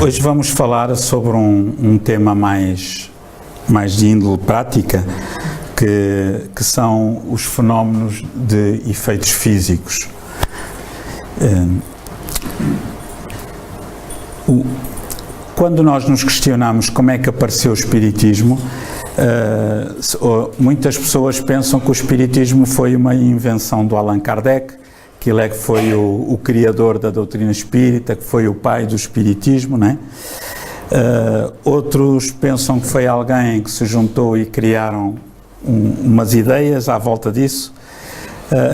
Hoje vamos falar sobre um tema mais de índole prática, que são os fenómenos de efeitos físicos. Quando nós nos questionamos como é que apareceu o Espiritismo, muitas pessoas pensam que o Espiritismo foi uma invenção do Allan Kardec, que ele é que foi o criador da doutrina espírita, que foi o pai do Espiritismo, não é? Outros pensam que foi alguém que se juntou e criaram umas ideias à volta disso.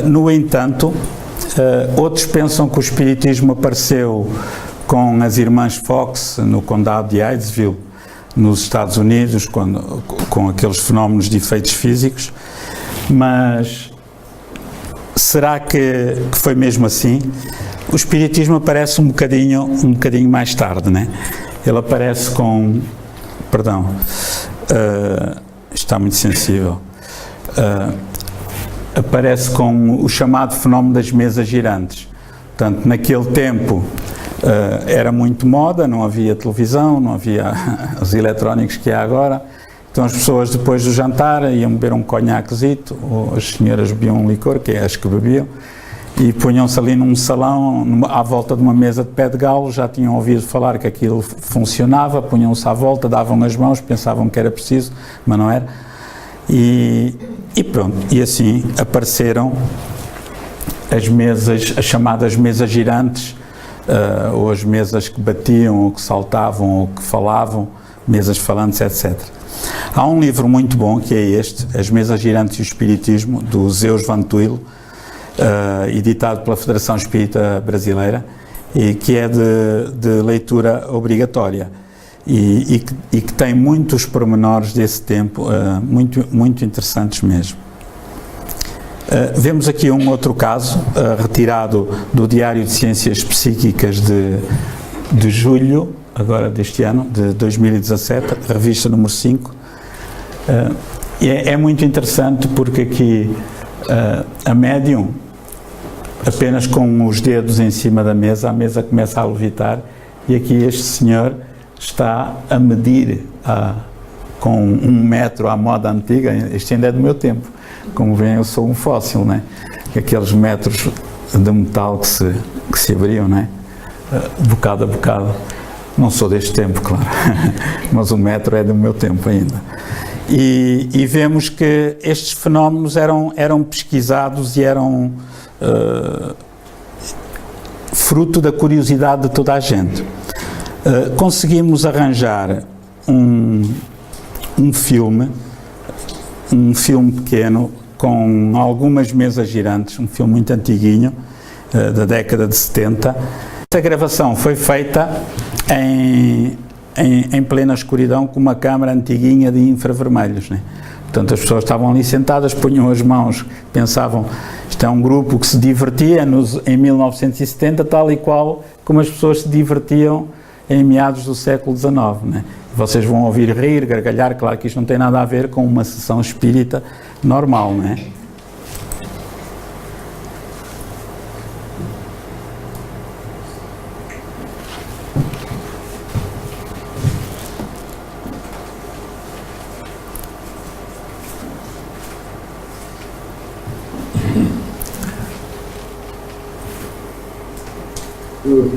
No entanto, outros pensam que o Espiritismo apareceu com as irmãs Fox no condado de Hydesville, nos Estados Unidos, com aqueles fenómenos de efeitos físicos, mas será que foi mesmo assim? O Espiritismo aparece um bocadinho mais tarde, né? Ele aparece com... Perdão, está muito sensível. Aparece com o chamado fenómeno das mesas girantes. Portanto, naquele tempo era muito moda, não havia televisão, não havia os eletrónicos que há agora. Então as pessoas depois do jantar iam beber um conhaquezito, ou as senhoras bebiam um licor, que é as que bebiam, e punham-se ali num salão, à volta de uma mesa de pé de galo, já tinham ouvido falar que aquilo funcionava, punham-se à volta, davam as mãos, pensavam que era preciso, mas não era. E pronto, e assim apareceram as mesas, as chamadas mesas girantes, ou as mesas que batiam, ou que saltavam, ou que falavam, mesas falantes, etc. Há um livro muito bom, que é este, As Mesas Girantes e o Espiritismo, do Zeus Van Tuyl, editado pela Federação Espírita Brasileira, e que é de leitura obrigatória, e que tem muitos pormenores desse tempo, muito interessantes mesmo. Vemos aqui um outro caso, retirado do Diário de Ciências Psíquicas de julho, agora deste ano, de 2017, revista número 5. É muito interessante porque aqui a médium, apenas com os dedos em cima da mesa, a mesa começa a levitar, e aqui este senhor está a medir com 1 metro à moda antiga. Este ainda é do meu tempo. Como veem, eu sou um fóssil, né? Aqueles metros de metal que se abriam, né? Bocado a bocado. Não sou deste tempo, claro, mas o metro é do meu tempo ainda. E vemos que estes fenómenos eram pesquisados e eram fruto da curiosidade de toda a gente. Conseguimos arranjar um filme pequeno com algumas mesas girantes, um filme muito antiguinho, da década de 70. Esta gravação foi feita em plena escuridão, com uma câmara antiguinha de infravermelhos, né? Portanto, as pessoas estavam ali sentadas, punham as mãos, pensavam, isto é um grupo que se divertia em 1970, tal e qual como as pessoas se divertiam em meados do século XIX, né? Vocês vão ouvir rir, gargalhar, claro que isto não tem nada a ver com uma sessão espírita normal, né?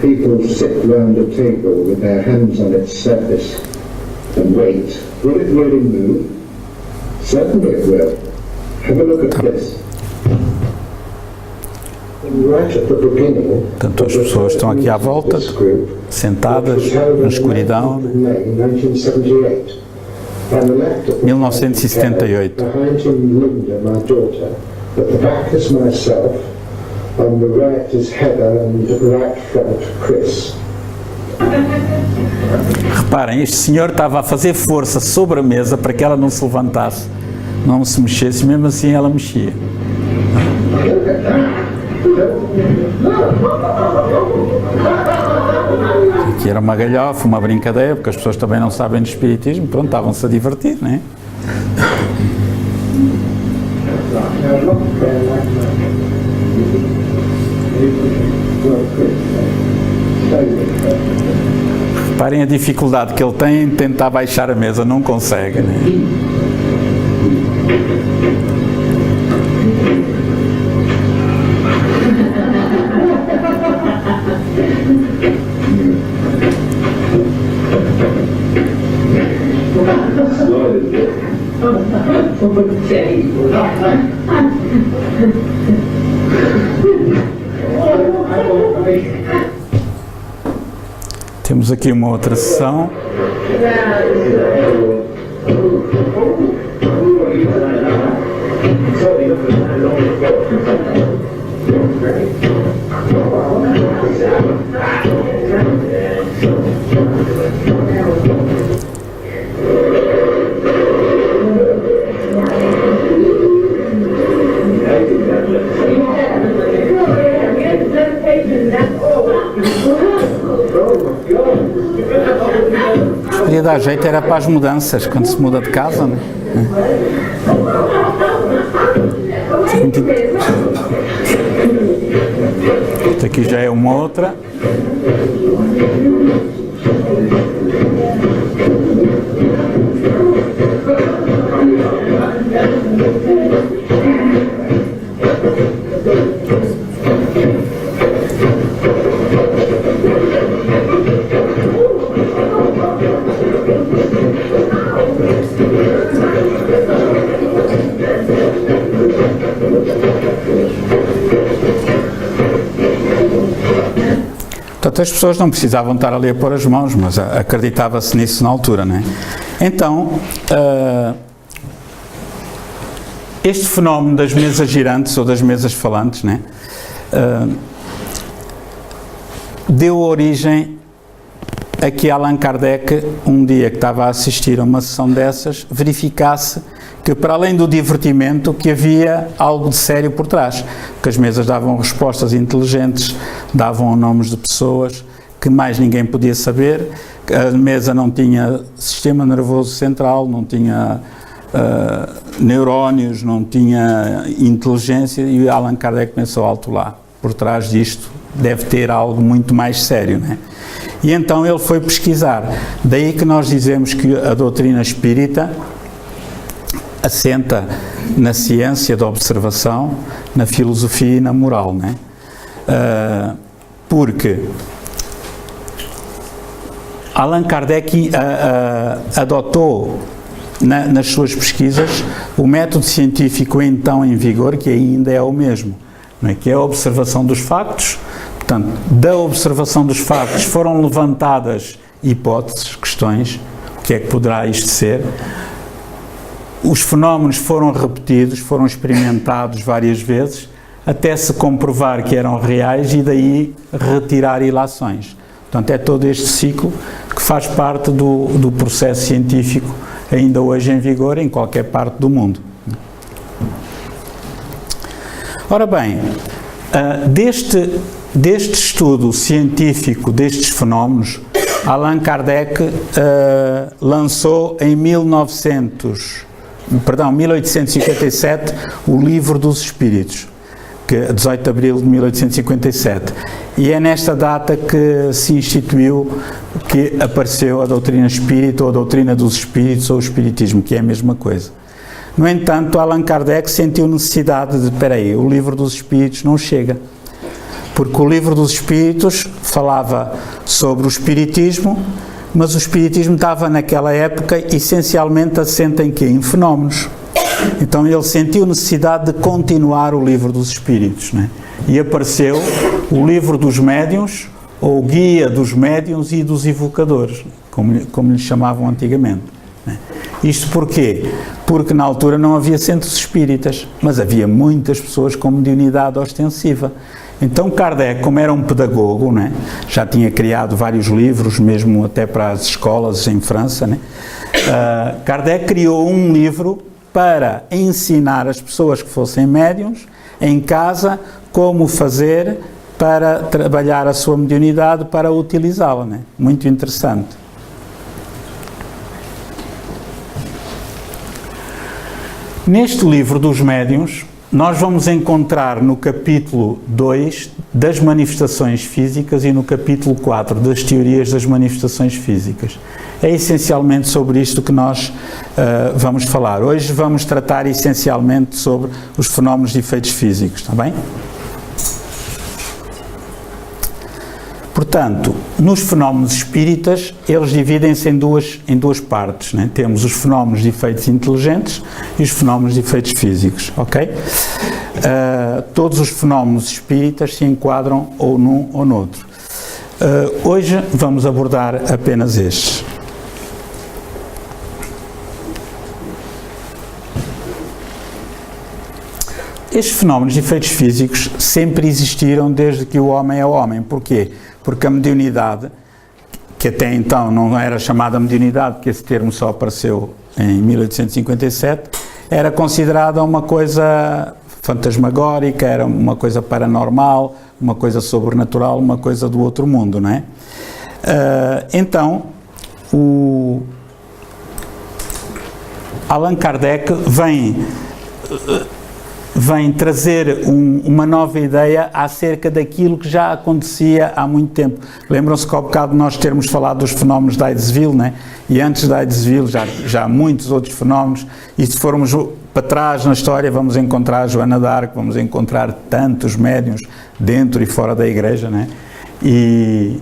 People sit round a table with their hands on its surface and wait. Will it really move? Certainly it will. Have a look at this. Right at the beginning, portanto, as pessoas estão aqui à volta, sentadas na escuridão. 1978. On the right is Heather and right front Chris. Reparem, este senhor estava a fazer força sobre a mesa para que ela não se levantasse, não se mexesse, mesmo assim ela mexia. Aqui era uma galhofa, uma brincadeira, porque as pessoas também não sabem de espiritismo, pronto, estavam-se a divertir, não é? Reparem a dificuldade que ele tem em tentar baixar a mesa, não consegue, né? Temos aqui uma outra sessão. Podia dar jeito, era para as mudanças, quando se muda de casa, né? Esta aqui já é uma outra. Portanto, as pessoas não precisavam estar ali a pôr as mãos, mas acreditava-se nisso na altura, não é? Então, este fenómeno das mesas girantes ou das mesas falantes, né, deu origem a que Allan Kardec, um dia que estava a assistir a uma sessão dessas, verificasse que, para além do divertimento, que havia algo de sério por trás, que as mesas davam respostas inteligentes, davam nomes de pessoas que mais ninguém podia saber, a mesa não tinha sistema nervoso central, não tinha neurónios, não tinha inteligência, e Allan Kardec pensou: alto lá, por trás disto deve ter algo muito mais sério, né? E então ele foi pesquisar. Daí que nós dizemos que a doutrina espírita assenta na ciência da observação, na filosofia e na moral, né? Porque Allan Kardec adotou nas suas pesquisas o método científico então em vigor, que ainda é o mesmo, não é? Que é a observação dos factos. Portanto, da observação dos factos foram levantadas hipóteses, questões: o que é que poderá isto ser? Os fenómenos foram repetidos, foram experimentados várias vezes, até se comprovar que eram reais e daí retirar ilações. Portanto, é todo este ciclo que faz parte do processo científico ainda hoje em vigor em qualquer parte do mundo. Ora bem, deste estudo científico destes fenómenos, Allan Kardec lançou em 1857 o Livro dos Espíritos, que é 18 de abril de 1857, e é nesta data que se instituiu, que apareceu a doutrina espírita, ou a doutrina dos espíritos, ou o espiritismo, que é a mesma coisa. No entanto, Allan Kardec sentiu necessidade de, o Livro dos Espíritos não chega, porque o Livro dos Espíritos falava sobre o espiritismo, mas o espiritismo estava naquela época essencialmente assente em quê? Em fenómenos. Então ele sentiu necessidade de continuar o Livro dos Espíritos, né? E apareceu o Livro dos Médiuns, ou Guia dos Médiuns e dos Evocadores, como lhes chamavam antigamente, né? Isto porquê? Porque na altura não havia centros espíritas, mas havia muitas pessoas com mediunidade ostensiva. Então Kardec, como era um pedagogo, né, já tinha criado vários livros, mesmo até para as escolas em França, né, Kardec criou um livro para ensinar as pessoas que fossem médiuns, em casa, como fazer para trabalhar a sua mediunidade, para utilizá-la, né? Muito interessante. Neste livro dos médiuns, nós vamos encontrar no capítulo 2 das manifestações físicas e no capítulo 4 das teorias das manifestações físicas. É essencialmente sobre isto que nós vamos falar. Hoje vamos tratar essencialmente sobre os fenómenos de efeitos físicos, está bem? Portanto, nos fenómenos espíritas, eles dividem-se em duas partes, né? Temos os fenómenos de efeitos inteligentes e os fenómenos de efeitos físicos, ok? Todos os fenómenos espíritas se enquadram ou num ou noutro. Hoje vamos abordar apenas estes. Estes fenómenos de efeitos físicos sempre existiram desde que o homem é homem. Porquê? Porque a mediunidade, que até então não era chamada mediunidade, porque esse termo só apareceu em 1857, era considerada uma coisa fantasmagórica, era uma coisa paranormal, uma coisa sobrenatural, uma coisa do outro mundo, não é? Então, o Allan Kardec vem trazer uma nova ideia acerca daquilo que já acontecia há muito tempo. Lembram-se que ao bocado nós termos falado dos fenómenos de Hydesville, né? E antes de Hydesville já há muitos outros fenómenos, e se formos para trás na história vamos encontrar Joana d'Arc, vamos encontrar tantos médiuns dentro e fora da igreja, né? E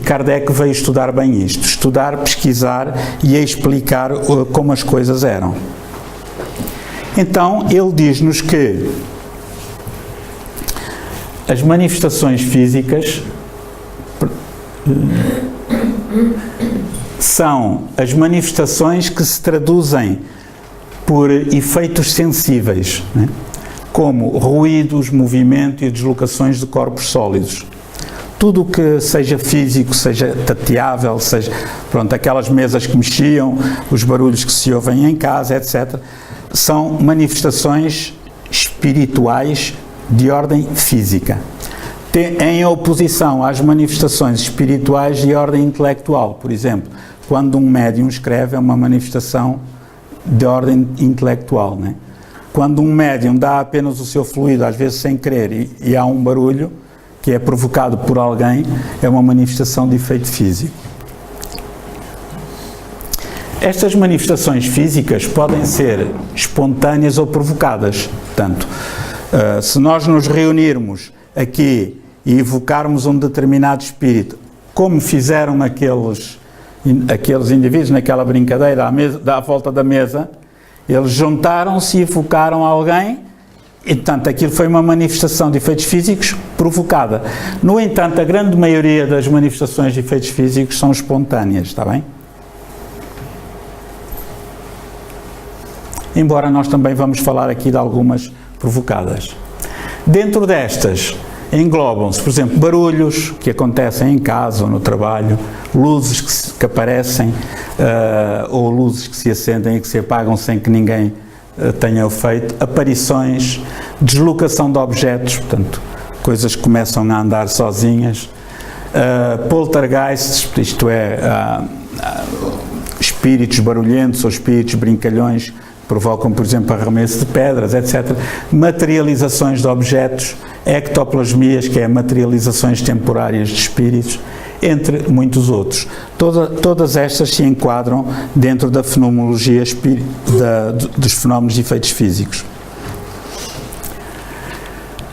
Kardec veio estudar bem isto, estudar, pesquisar e explicar como as coisas eram. Então, ele diz-nos que as manifestações físicas são as manifestações que se traduzem por efeitos sensíveis, né? Como ruídos, movimento e deslocações de corpos sólidos. Tudo o que seja físico, seja tateável, seja, pronto, aquelas mesas que mexiam, os barulhos que se ouvem em casa, etc., são manifestações espirituais de ordem física, em oposição às manifestações espirituais de ordem intelectual. Por exemplo, quando um médium escreve, é uma manifestação de ordem intelectual, né? Quando um médium dá apenas o seu fluido, às vezes sem querer, e há um barulho que é provocado por alguém, é uma manifestação de efeito físico. Estas manifestações físicas podem ser espontâneas ou provocadas. Portanto, se nós nos reunirmos aqui e evocarmos um determinado espírito, como fizeram aqueles indivíduos naquela brincadeira à volta da mesa, eles juntaram-se e evocaram alguém, e, portanto, aquilo foi uma manifestação de efeitos físicos provocada. No entanto, a grande maioria das manifestações de efeitos físicos são espontâneas, está bem? Embora nós também vamos falar aqui de algumas provocadas. Dentro destas, englobam-se, por exemplo, barulhos que acontecem em casa ou no trabalho, luzes que aparecem, ou luzes que se acendem e que se apagam sem que ninguém tenha o feito, aparições, deslocação de objetos, portanto, coisas que começam a andar sozinhas, poltergeists, isto é, espíritos barulhentos ou espíritos brincalhões, provocam, por exemplo, arremesso de pedras, etc. Materializações de objetos, ectoplasmias, que é materializações temporárias de espíritos, entre muitos outros. Todas estas se enquadram dentro da fenomenologia dos fenómenos de efeitos físicos.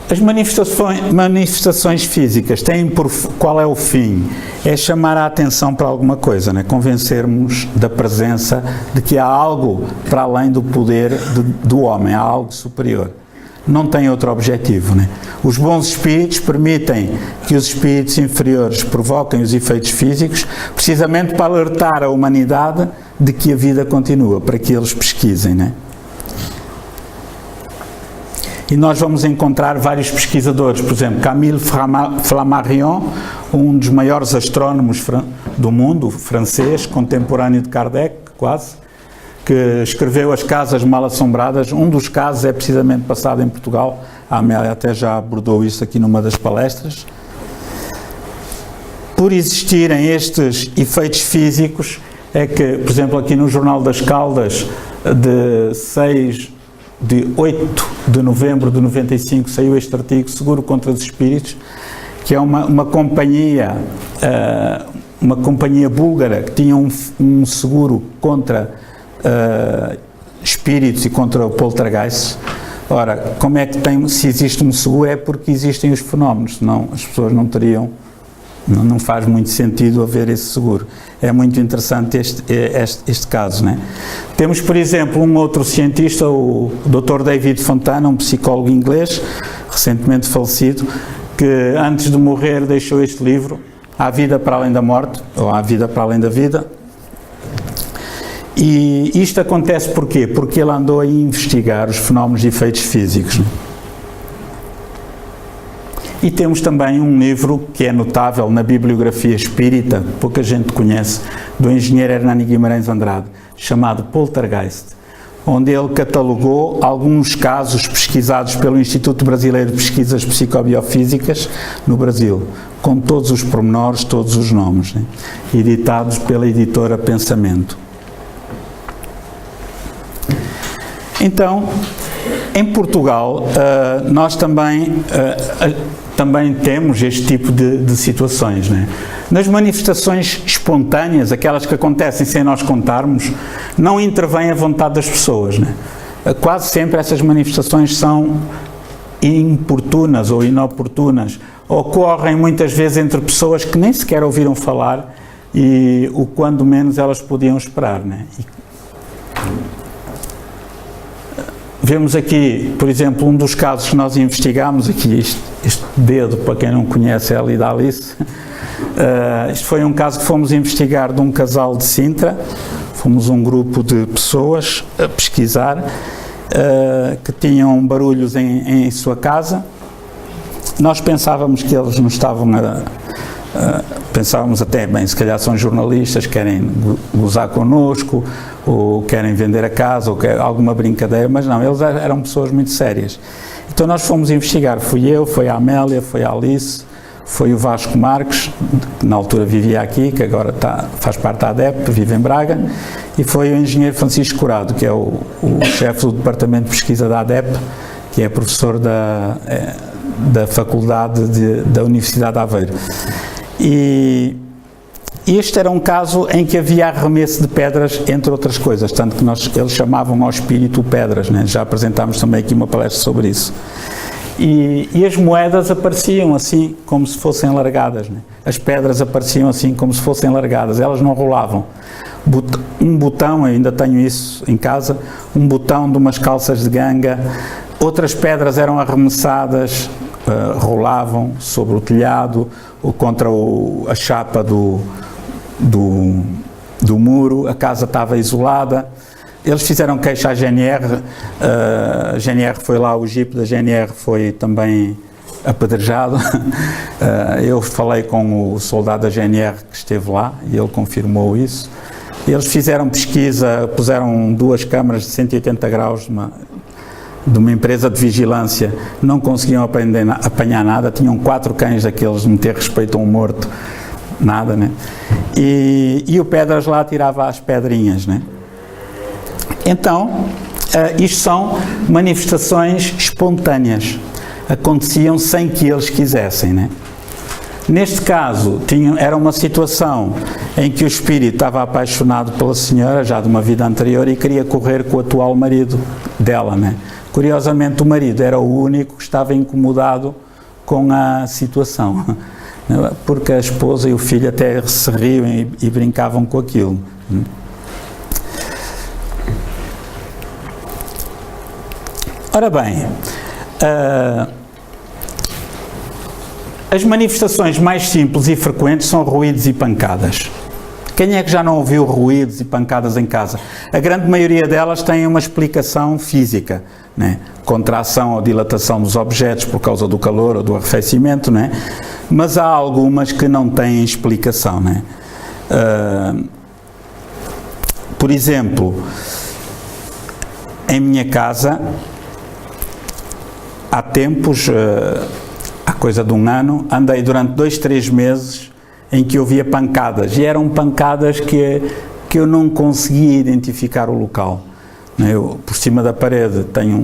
As manifestações físicas têm qual é o fim? É chamar a atenção para alguma coisa, né? Convencermos da presença de que há algo para além do poder do homem, há algo superior. Não tem outro objetivo, né? Os bons espíritos permitem que os espíritos inferiores provoquem os efeitos físicos, precisamente para alertar a humanidade de que a vida continua, para que eles pesquisem, né? E nós vamos encontrar vários pesquisadores, por exemplo, Camille Flammarion, um dos maiores astrónomos do mundo, francês, contemporâneo de Kardec, quase, que escreveu As Casas Mal Assombradas. Um dos casos é precisamente passado em Portugal, a Amélia até já abordou isso aqui numa das palestras. Por existirem estes efeitos físicos, é que, por exemplo, aqui no Jornal das Caldas, de 6 de 8 de novembro de 95 saiu este artigo, Seguro contra os Espíritos, que é uma companhia búlgara que tinha um seguro contra espíritos e contra o poltergeist. Ora, como é que se existe um seguro é porque existem os fenómenos, senão as pessoas não teriam, não faz muito sentido haver esse seguro. É muito interessante este caso, né? Temos, por exemplo, um outro cientista, o Dr. David Fontana, um psicólogo inglês, recentemente falecido, que antes de morrer deixou este livro, Há Vida para Além da Morte, ou Há Vida para Além da Vida. E isto acontece porquê? Porque ele andou a investigar os fenómenos de efeitos físicos, né? E temos também um livro que é notável na bibliografia espírita, pouca gente conhece, do engenheiro Hernani Guimarães Andrade, chamado Poltergeist, onde ele catalogou alguns casos pesquisados pelo Instituto Brasileiro de Pesquisas Psicobiofísicas no Brasil, com todos os pormenores, todos os nomes, né? Editados pela editora Pensamento. Então, em Portugal, nós também temos este tipo de situações, né? Nas manifestações espontâneas, aquelas que acontecem sem nós contarmos, não intervém a vontade das pessoas, né? Quase sempre essas manifestações são importunas ou inoportunas, ocorrem muitas vezes entre pessoas que nem sequer ouviram falar e o quando menos elas podiam esperar, né? Vemos aqui, por exemplo, um dos casos que nós investigámos, aqui este dedo, para quem não conhece, é ali da Alice. Isto foi um caso que fomos investigar de um casal de Sintra, fomos um grupo de pessoas a pesquisar, que tinham barulhos em sua casa. Nós pensávamos que eles não estavam pensávamos até, bem, se calhar são jornalistas, querem gozar connosco, ou querem vender a casa, ou querem alguma brincadeira, mas não, eles eram pessoas muito sérias. Então nós fomos investigar, fui eu, foi a Amélia, foi a Alice, foi o Vasco Marques, que na altura vivia aqui, que agora faz parte da ADEP, vive em Braga, e foi o engenheiro Francisco Curado, que é o chefe do departamento de pesquisa da ADEP, que é professor da faculdade da Universidade de Aveiro. E este era um caso em que havia arremesso de pedras, entre outras coisas, tanto que eles chamavam ao espírito pedras, né? Já apresentámos também aqui uma palestra sobre isso. E as moedas apareciam assim, como se fossem largadas, né? As pedras apareciam assim, como se fossem largadas, elas não rolavam. Um botão, ainda tenho isso em casa, um botão de umas calças de ganga, outras pedras eram arremessadas, rolavam sobre o telhado ou contra a chapa do muro, a casa estava isolada. Eles fizeram queixa à GNR, a GNR foi lá, o jipe da GNR foi também apedrejado. Eu falei com o soldado da GNR que esteve lá e ele confirmou isso. Eles fizeram pesquisa, puseram 2 câmaras de 180 graus de uma empresa de vigilância, não conseguiam apanhar nada, tinham 4 cães daqueles de meter respeito a um morto, nada, né? E o Pedras lá tirava as pedrinhas, né? Então, isto são manifestações espontâneas, aconteciam sem que eles quisessem, né? Neste caso, era uma situação em que o espírito estava apaixonado pela senhora, já de uma vida anterior, e queria correr com o atual marido dela, né? Curiosamente, o marido era o único que estava incomodado com a situação, porque a esposa e o filho até se riam e brincavam com aquilo. Ora bem, as manifestações mais simples e frequentes são ruídos e pancadas. Quem é que já não ouviu ruídos e pancadas em casa? A grande maioria delas tem uma explicação física, né? Contração ou dilatação dos objetos por causa do calor ou do arrefecimento, né? Mas há algumas que não têm explicação, né? Por exemplo, em minha casa, há tempos, há coisa de um ano, andei durante 2-3 meses em que ouvia pancadas, e eram pancadas que eu não conseguia identificar o local. Eu, por cima da parede tenho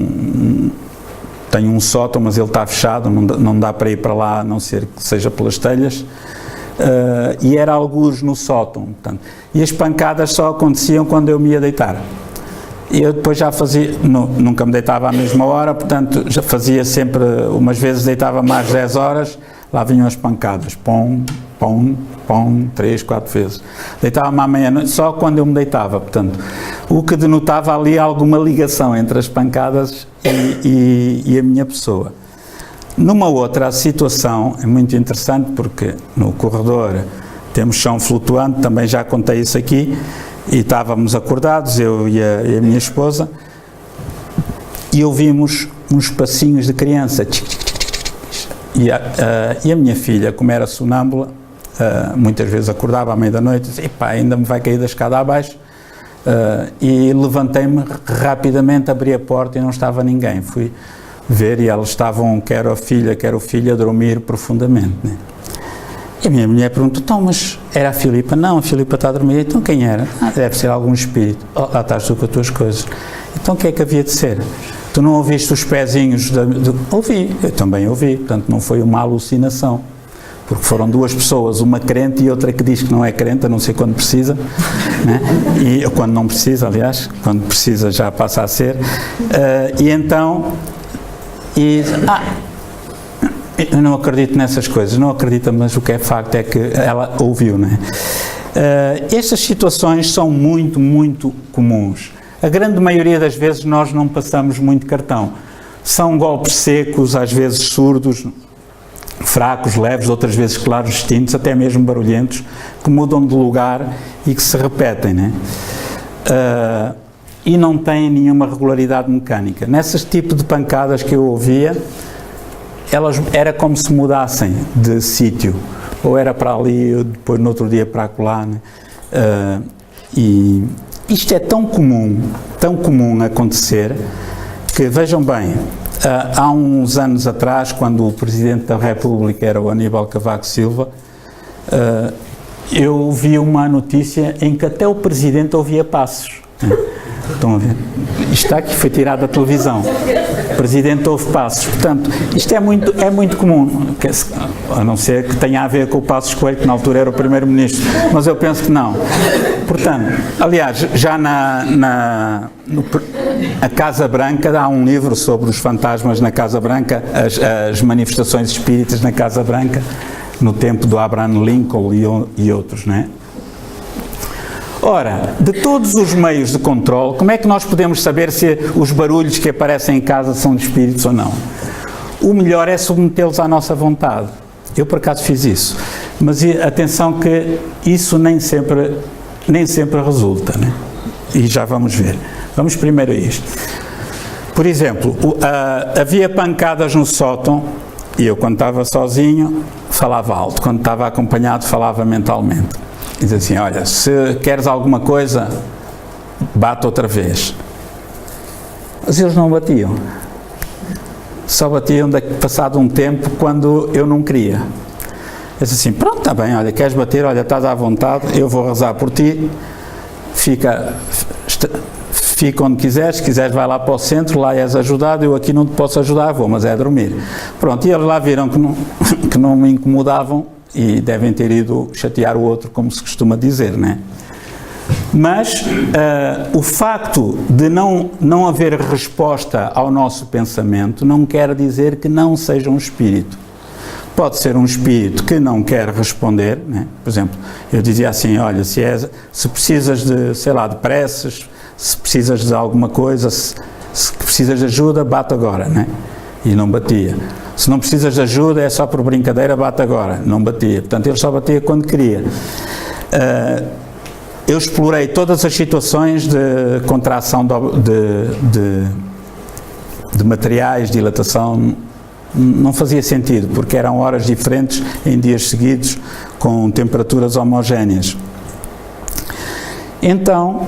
um sótão, mas ele está fechado, não dá para ir para lá, a não ser que seja pelas telhas, e era algures no sótão, portanto, e as pancadas só aconteciam quando eu me ia deitar. E eu depois já fazia, nunca me deitava à mesma hora, portanto, já fazia sempre, umas vezes deitava-me às 10 horas, lá vinham as pancadas, pom, pom, pom, 3, 4 vezes. Deitava-me à meia-noite, só quando eu me deitava, portanto, o que denotava ali alguma ligação entre as pancadas e a minha pessoa. Numa outra situação, é muito interessante, porque no corredor temos chão flutuante, também já contei isso aqui, e estávamos acordados, eu e a minha esposa, e ouvimos uns passinhos de criança, e a minha filha, como era sonâmbula, muitas vezes acordava à meia da noite e dizia, epá, ainda me vai cair da escada abaixo, e levantei-me rapidamente, abri a porta e não estava ninguém, fui ver e elas estavam, quer a filha, quer o filho, a dormir profundamente, né? E a minha mulher perguntou, então, mas era a Filipa? Não, a Filipa está a dormir. Então quem era? Deve ser algum espírito. Oh, lá estás tu com as tuas coisas. Então o que é que havia de ser? Tu não ouviste os pezinhos? Ouvi, eu também ouvi, portanto não foi uma alucinação, porque foram duas pessoas, uma crente e outra que diz que não é crente, a não ser quando precisa, né? E quando não precisa, aliás, quando precisa já passa a ser, e então, eu não acredito nessas coisas, não acredito, mas o que é facto é que ela ouviu, não é? Estas situações são muito, muito comuns. A grande maioria das vezes nós não passamos muito cartão. São golpes secos, às vezes surdos, fracos, leves, outras vezes claros, distintos, até mesmo barulhentos, que mudam de lugar e que se repetem, né? E não têm nenhuma regularidade mecânica. Nesse tipo de pancadas que eu ouvia, elas era como se mudassem de sítio, ou era para ali, ou depois no outro dia para acolá, né? E isto é tão comum acontecer, que vejam bem, há uns anos atrás, quando o Presidente da República era o Aníbal Cavaco Silva, eu vi uma notícia em que até o Presidente ouvia passos. Estão a ver? Isto está aqui, foi tirado da televisão. O Presidente ouve passos. Portanto, isto é muito comum, a não ser que tenha a ver com o Passos Coelho, que na altura era o Primeiro-Ministro, mas eu penso que não. Portanto, aliás, já a Casa Branca, há um livro sobre os fantasmas na Casa Branca, as manifestações espíritas na Casa Branca, no tempo do Abraham Lincoln e outros, não é? Ora, de todos os meios de controle, como é que nós podemos saber se os barulhos que aparecem em casa são de espíritos ou não? O melhor é submetê-los à nossa vontade. Eu, por acaso, fiz isso. Mas atenção que isso nem sempre resulta, né? E já vamos ver. Vamos primeiro a isto. Por exemplo, havia pancadas no sótão e eu, quando estava sozinho, falava alto. Quando estava acompanhado, falava mentalmente. Diz assim, olha, se queres alguma coisa, bate outra vez. Mas eles não batiam. Só batiam passado um tempo, quando eu não queria. Diz assim, pronto, está bem, olha, queres bater, olha, estás à vontade, eu vou rezar por ti, fica onde quiseres, se quiseres vai lá para o centro, lá és ajudado, eu aqui não te posso ajudar, vou, mas é dormir. Pronto, e eles lá viram que não me incomodavam, e devem ter ido chatear o outro, como se costuma dizer, né? Mas o facto de não haver resposta ao nosso pensamento não quer dizer que não seja um espírito. Pode ser um espírito que não quer responder, né? Por exemplo, eu dizia assim, olha, se precisas de, sei lá, de preces, se precisas de alguma coisa, se precisas de ajuda, bate agora, né? E não batia. Se não precisas de ajuda, é só por brincadeira, bate agora. Não batia. Portanto, ele só batia quando queria. Eu explorei todas as situações de contração de materiais, dilatação. Não fazia sentido, porque eram horas diferentes em dias seguidos, com temperaturas homogéneas. Então,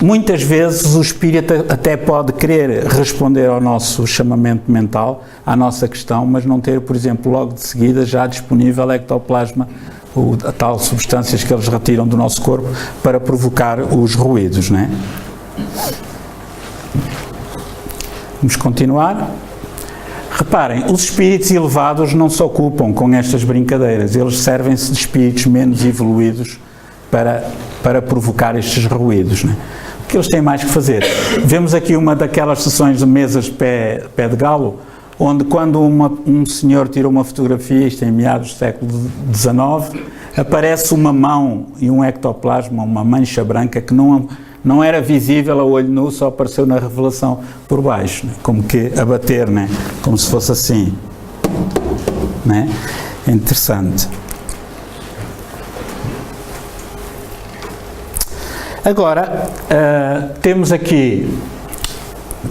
muitas vezes o espírito até pode querer responder ao nosso chamamento mental, à nossa questão, mas não ter, por exemplo, logo de seguida já disponível ectoplasma, a tal substâncias que eles retiram do nosso corpo para provocar os ruídos, não é? Vamos continuar. Reparem, os espíritos elevados não se ocupam com estas brincadeiras, eles servem-se de espíritos menos evoluídos para provocar estes ruídos, né? O que eles têm mais que fazer? Vemos aqui uma daquelas sessões de mesas de pé de galo, onde quando um senhor tira uma fotografia, isto em meados do século XIX, aparece uma mão e um ectoplasma, uma mancha branca que não era visível a olho nu, só apareceu na revelação por baixo, né? Como que a bater, né? Como se fosse assim, né? É interessante. Agora, temos aqui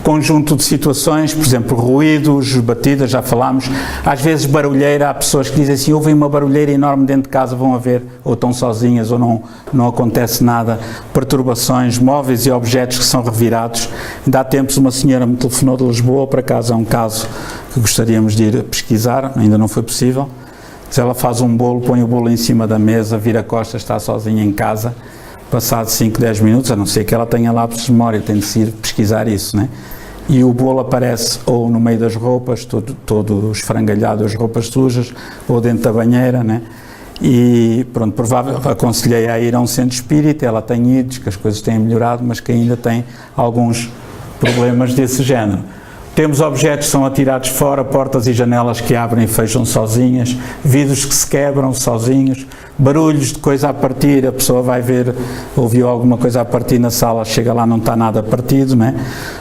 conjunto de situações, por exemplo, ruídos, batidas, já falámos, às vezes barulheira, há pessoas que dizem assim, ouvem uma barulheira enorme dentro de casa, vão a ver, ou estão sozinhas, ou não acontece nada, perturbações, móveis e objetos que são revirados. Ainda há tempos uma senhora me telefonou de Lisboa, por acaso é um caso que gostaríamos de ir pesquisar, ainda não foi possível. Se ela faz um bolo, põe o bolo em cima da mesa, vira costas, está sozinha em casa, passado 5, 10 minutos, a não ser que ela tenha lapsos de memória, tem de se ir pesquisar isso, né? E o bolo aparece ou no meio das roupas, todo esfrangalhado, as roupas sujas, ou dentro da banheira, né? E pronto, provavelmente aconselhei a ir a um centro espírita, ela tem ido, que as coisas têm melhorado, mas que ainda tem alguns problemas desse género. Temos objetos que são atirados fora, portas e janelas que abrem e fecham sozinhas, vidros que se quebram sozinhos, barulhos de coisa a partir, a pessoa vai ver, ouviu alguma coisa a partir na sala, chega lá, não está nada partido, né?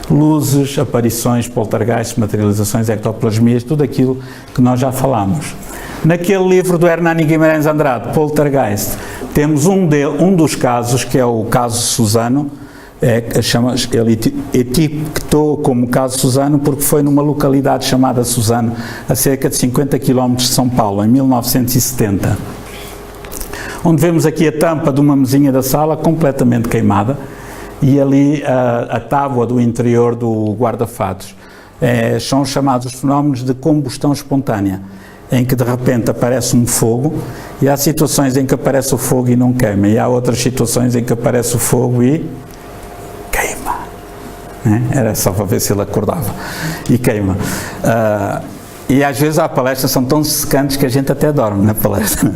Luzes, aparições, poltergeists, materializações, ectoplasmias, tudo aquilo que nós já falámos. Naquele livro do Hernani Guimarães Andrade, Poltergeist, temos um dos casos, que é o caso Susano. Ele etiquetou como caso Susano porque foi numa localidade chamada Susano, a cerca de 50 km de São Paulo, em 1970, onde vemos aqui a tampa de uma mesinha da sala completamente queimada e ali a tábua do interior do guarda-fatos. São chamados fenómenos de combustão espontânea, em que de repente aparece um fogo, e há situações em que aparece o fogo e não queima, e há outras situações em que aparece o fogo e queima. Era só para ver se ele acordava. E queima. E às vezes há palestras que são tão secantes que a gente até dorme na palestra.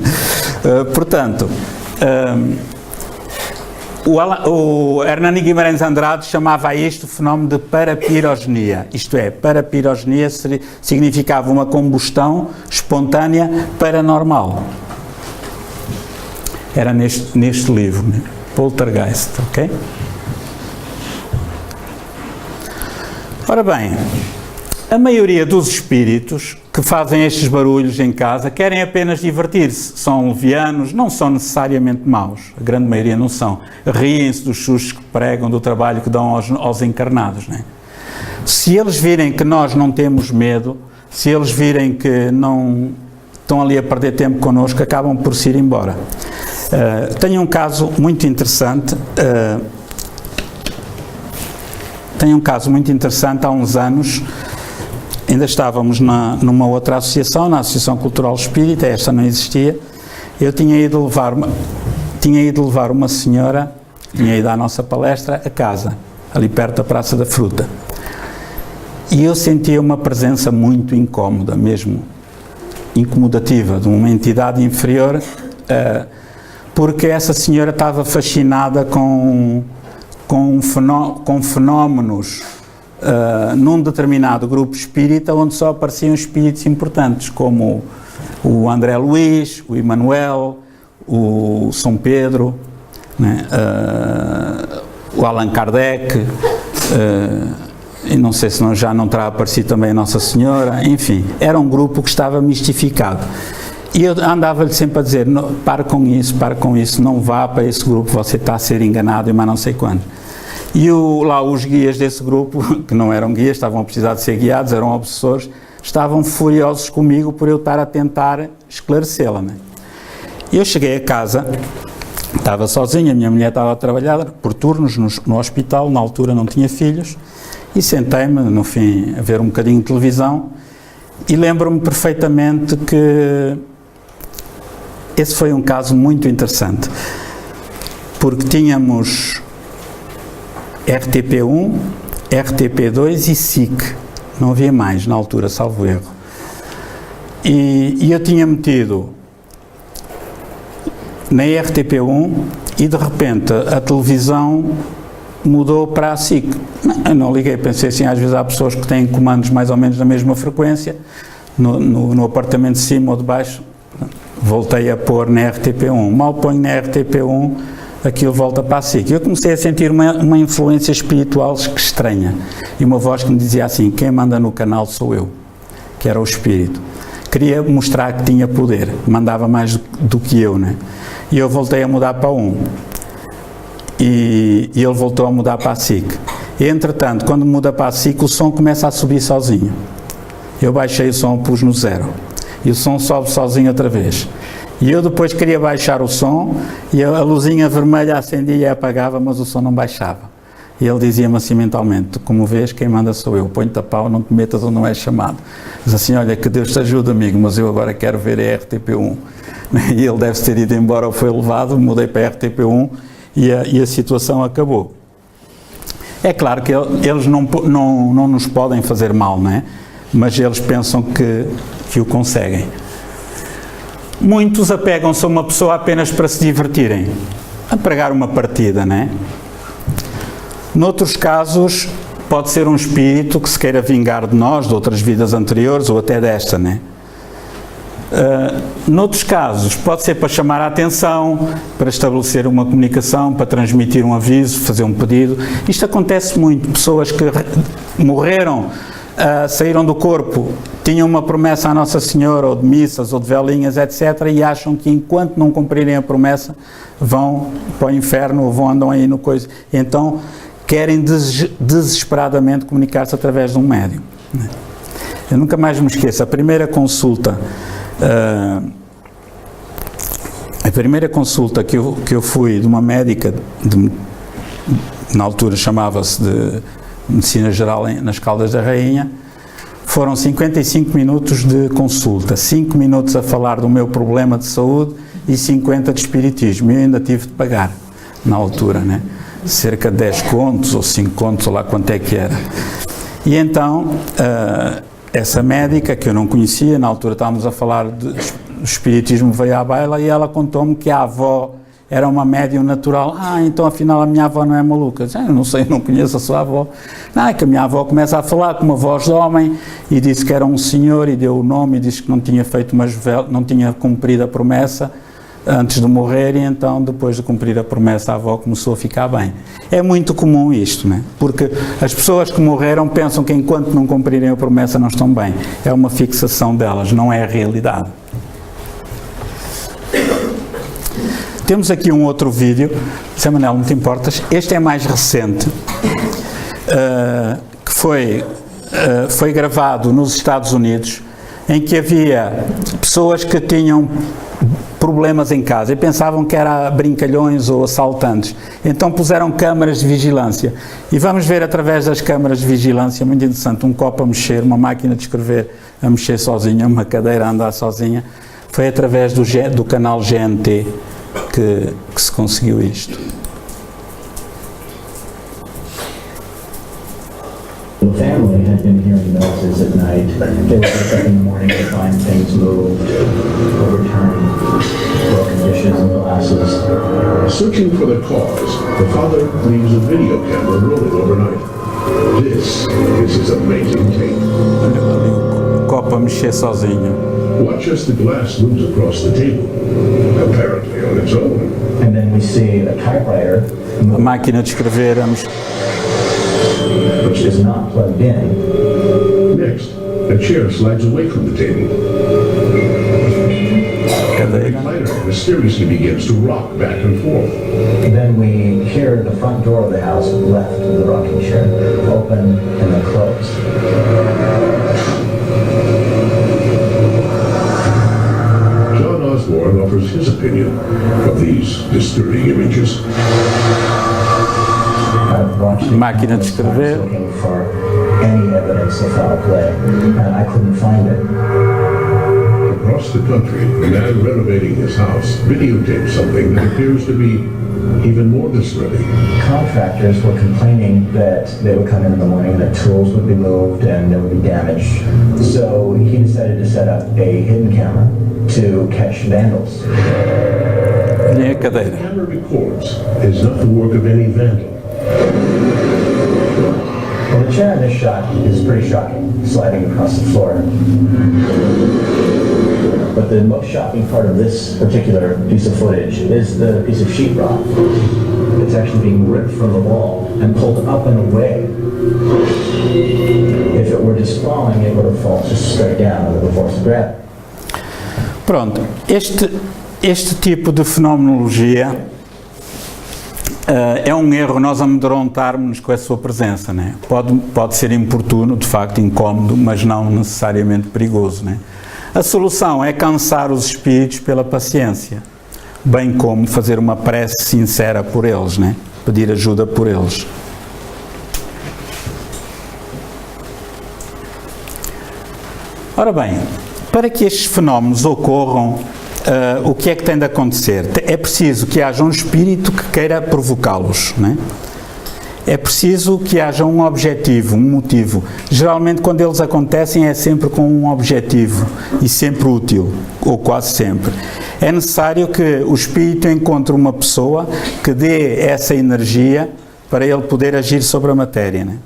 Portanto, o Hernani Guimarães Andrade chamava a isto o fenómeno de parapirogenia. Isto é, parapirogenia significava uma combustão espontânea paranormal. Era neste livro, né? Poltergeist, ok? Ora bem, a maioria dos espíritos que fazem estes barulhos em casa querem apenas divertir-se, são levianos, não são necessariamente maus, a grande maioria não são, riem-se dos sustos que pregam, do trabalho que dão aos encarnados, né? Se eles virem que nós não temos medo, se eles virem que não estão ali a perder tempo connosco, acabam por se ir embora. Tenho um caso muito interessante. Há uns anos, ainda estávamos numa outra associação, na Associação Cultural Espírita, esta não existia. Eu tinha ido levar uma senhora, tinha ido à nossa palestra, a casa, ali perto da Praça da Fruta. E eu sentia uma presença muito incómoda, mesmo incomodativa, de uma entidade inferior, porque essa senhora estava fascinada com fenómenos num determinado grupo espírita onde só apareciam espíritos importantes, como o André Luís, o Emmanuel, o São Pedro, né? O Allan Kardec, e não sei se já não terá aparecido também a Nossa Senhora, enfim, era um grupo que estava mistificado. E eu andava-lhe sempre a dizer, para com isso, não vá para esse grupo, você está a ser enganado e mais não sei quando. E lá os guias desse grupo, que não eram guias, estavam a precisar de ser guiados, eram obsessores, estavam furiosos comigo por eu estar a tentar esclarecê-la, né? E eu cheguei a casa, estava sozinha, a minha mulher estava a trabalhar por turnos no hospital, na altura não tinha filhos, e sentei-me, no fim, a ver um bocadinho de televisão, e lembro-me perfeitamente que esse foi um caso muito interessante, porque RTP1, RTP2 e SIC. Não havia mais na altura, salvo erro. E eu tinha metido na RTP1 e de repente a televisão mudou para a SIC. Eu não liguei, pensei assim, às vezes há pessoas que têm comandos mais ou menos na mesma frequência, no apartamento de cima ou de baixo. Voltei a pôr na RTP1. Mal ponho na RTP1, aquilo volta para a SIC. Eu comecei a sentir uma influência espiritual estranha. E uma voz que me dizia assim, quem manda no canal sou eu, que era o espírito. Queria mostrar que tinha poder, mandava mais do que eu, né? E eu voltei a mudar para 1. E ele voltou a mudar para a SIC. E, entretanto, quando muda para a SIC, o som começa a subir sozinho. Eu baixei o som, pus no 0. E o som sobe sozinho outra vez. E eu depois queria baixar o som e a luzinha vermelha acendia e apagava, mas o som não baixava. E ele dizia-me assim mentalmente, como vês, quem manda sou eu, põe-te a pau, não te metas onde não és chamado. Diz assim, olha, que Deus te ajude, amigo, mas eu agora quero ver a RTP1. E ele deve ter ido embora ou foi levado, mudei para a RTP1 e a situação acabou. É claro que eles não nos podem fazer mal, não é? Mas eles pensam que o conseguem. Muitos apegam-se a uma pessoa apenas para se divertirem, a pregar uma partida, não é? Noutros casos, pode ser um espírito que se queira vingar de nós, de outras vidas anteriores ou até desta, não é? Noutros casos, pode ser para chamar a atenção, para estabelecer uma comunicação, para transmitir um aviso, fazer um pedido. Isto acontece muito. Pessoas que morreram, saíram do corpo, tinham uma promessa à Nossa Senhora, ou de missas, ou de velinhas, etc., e acham que enquanto não cumprirem a promessa, vão para o inferno, ou andam aí no coisa. Então, querem desesperadamente comunicar-se através de um médium. Eu nunca mais me esqueço, a primeira consulta que eu fui de uma médica, na altura chamava-se de Medicina Geral nas Caldas da Rainha, foram 55 minutos de consulta, 5 minutos a falar do meu problema de saúde e 50 de espiritismo. Eu ainda tive de pagar, na altura, né? Cerca de 10 contos ou 5 contos, ou lá quanto é que era. E então, essa médica, que eu não conhecia, na altura estávamos a falar do espiritismo, veio à baila e ela contou-me que a avó era uma médium natural. Então afinal a minha avó não é maluca. Eu não sei, não conheço a sua avó. Não, é que a minha avó começa a falar com uma voz de homem e disse que era um senhor e deu o nome e disse que não tinha feito não tinha cumprido a promessa antes de morrer, e então depois de cumprir a promessa a avó começou a ficar bem. É muito comum isto, né? Porque as pessoas que morreram pensam que enquanto não cumprirem a promessa não estão bem. É uma fixação delas, não é a realidade. Temos aqui um outro vídeo, Zé Manel, não te importas? Este é mais recente, que foi gravado nos Estados Unidos, em que havia pessoas que tinham problemas em casa e pensavam que eram brincalhões ou assaltantes. Então puseram câmaras de vigilância. E vamos ver através das câmaras de vigilância, muito interessante, um copo a mexer, uma máquina de escrever a mexer sozinha, uma cadeira a andar sozinha. Foi através do canal GNT que se conseguiu isto. The family had been hearing noises at night. They would wake up in the morning to find things moved, overturned, broken dishes and glasses. Searching for the cause, the father leaves a video camera rolling overnight. This is his amazing tape. Olha ali o copo a mexer sozinho. Watch as the glass moves across the table, apparently on its own. And then we see a typewriter, A máquina de escrever a mexer. which is not plugged in. Next, a chair slides away from the table. The recliner mysteriously begins to rock back and forth. Then we hear the front door of the house left of the rocking chair open and then close. John Osborne offers his opinion of these disturbing images. Máquina de escrever. Looking for any evidence of foul play, and I couldn't find it. Across the country, a man renovating his house videotapes something that appears to be even more disturbing. Contractors were complaining that they would come in the morning, that tools would be moved and there would be damage. So he decided to set up a hidden camera to catch vandals. Vinha a cadeira. The camera records is not the work of any vandal. Well, the chair in this shot is pretty shocking, sliding across the floor. But the most shocking part of this particular piece of footage is the piece of sheetrock. It's actually being ripped from the wall and pulled up and away. If it were just falling, it would have fallen just straight down under the force of gravity. Pronto, este tipo de fenomenologia é um erro nós amedrontarmos-nos com a sua presença, né? Pode ser importuno, de facto incómodo, mas não necessariamente perigoso, né? A solução é cansar os espíritos pela paciência, bem como fazer uma prece sincera por eles, né? Pedir ajuda por eles. Ora bem, para que estes fenómenos ocorram, o que é que tem de acontecer? É preciso que haja um espírito que queira provocá-los, né? É preciso que haja um objetivo, um motivo. Geralmente, quando eles acontecem, é sempre com um objetivo e sempre útil, ou quase sempre. É necessário que o espírito encontre uma pessoa que dê essa energia para ele poder agir sobre a matéria, né?